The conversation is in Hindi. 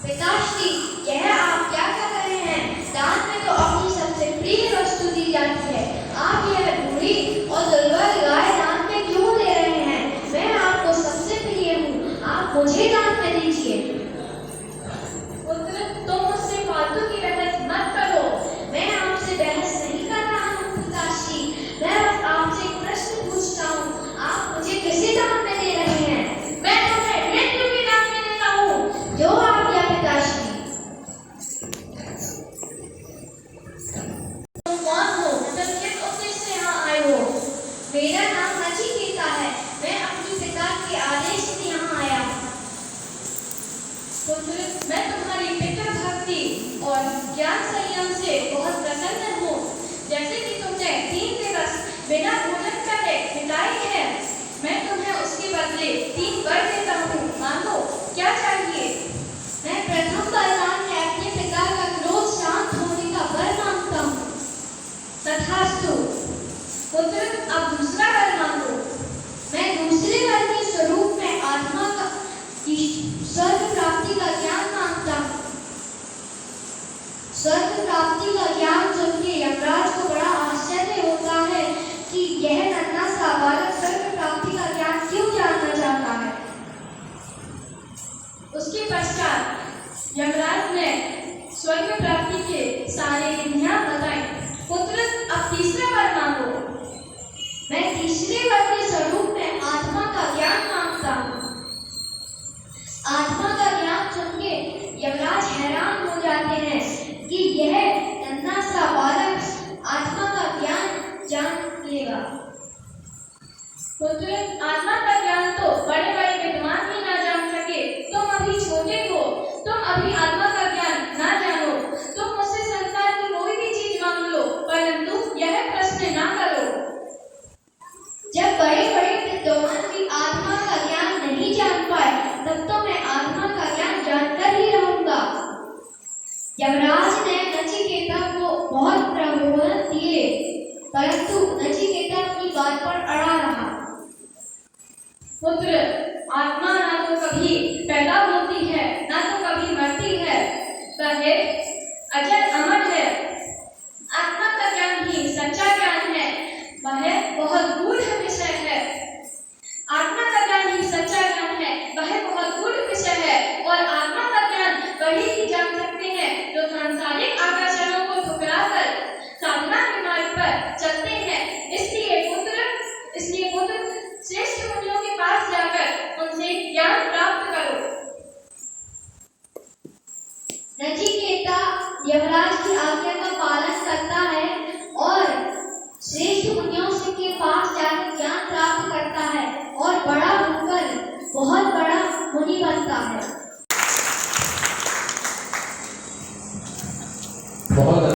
पिताश्री, यह आप क्या कर रहे हैं? दान में तो अपनी सबसे प्रिय वस्तु दी जाती है। आप यह बूढ़ी और दुर्बल गाय दान में क्यों ले रहे हैं? मैं आपको सबसे प्रिय हूँ, आप मुझे दान में दीजिए। पुत्र, तुम मुझसे फालतू की बहस मत करो। मैं आपसे बहस नहीं कर रहा हूँ पिताश्री, मैं बस आपसे एक प्रश्न पूछता हूँ, आप मुझे किसे दान में दे रहे हैं? मैं तुम्हें मृत्यु के दान में देता हूँ। जो आज्ञा पिताश्री। तुम कौन हो? तुम किस उद्देश्य से यहाँ आए हो? मेरा नाम नचिकेता है, मैं अपने पिता के आदेश से यहाँ आया हूँ। पुत्र, मैं तुम्हारी पितृ भक्ति और ज्ञान संयम से बहुत प्रसन्न हूँ। जैसे कि तुमने 3 दिवस बिना भोजन करे बिताए हैं, मैं तुम्हें उसके बदले 3 वर देता हूँ। मांगो, क्या चाहिए? मैं प्रथम वरदान में अपने पिता का क्रोध शांत होने का वर मांगता हूँ। तथास्तु। पुत्र, अब दूसरा वर मांगो। मैं दूसरे वर के स्वरूप में आत्मा का स्वर्ग प्राप्ति का ज्ञान मांगता हूँ। स्वर्ग प्राप्ति का ज्ञान सुन के यमराज को बड़ा आश्चर्य होता है कि यह नन्हा सा बालक स्वर्ग प्राप्ति का ज्ञान क्यों जानना चाहता है। उसके पश्चात यमराज ने स्वर्ग प्राप्ति के सारे विधियां बताई। पुत्र, अब तीसरा वर मांगो। मैं तीसरे वर के स्वरूप में आत्मा का ज्ञान मांगता हूँ। आत्मा का ज्ञान सुन के यमराज हैरान हो जाते हैं कि यह नन्हा सा बालक आत्मा का ज्ञान जान लेगा। पुत्र, आत्मा का ज्ञान तो बड़े बड़े विद्वान भी ना जान सके। तुम अभी छोटे हो, तुम अभी आत्मा का ज्ञान ना जानो। तुम मुझसे संसार की कोई भी चीज मांग लो, परंतु यह प्रश्न ना करो। जब बड़े बड़े विद्वान भी आत्मा का ज्ञान नहीं जान पाए, तब तो मैं आत्मा का ज्ञान जानकर ही रहूंगा। यमराज ने नचिकेता को बहुत प्रलोभन दिए, परंतु नचिकेता अपनी बात पर अड़ा रहा। पुत्र, आत्मा ना तो कभी पैदा होती है, ना तो कभी मरती है। वह अजर अमर है। आत्मा का ज्ञान ही सच्चा ज्ञान है। वह बहुत गूढ़ विषय है। आत्मा का ज्ञान ही सच्चा ज्ञान है। वह बहुत गूढ़ विषय है और आत्मा का ज्ञान वही ही जान सकते हैं जो सांसारिक आकर्षणों को ठुकराकर साधना के मार्ग पर चलते हैं। इसलिए पुत्र श्रेष्ठ मुनियों के पास जाकर उनसे ज्ञान प्राप्त करो। नचिकेता यमराज की आज्ञा का पालन करता है और श्रेष्ठ मुनियों से के पास जाकर ज्ञान प्राप्त करता है और बड़ा होकर बहुत बड़ा मुनि बनता है। बहुत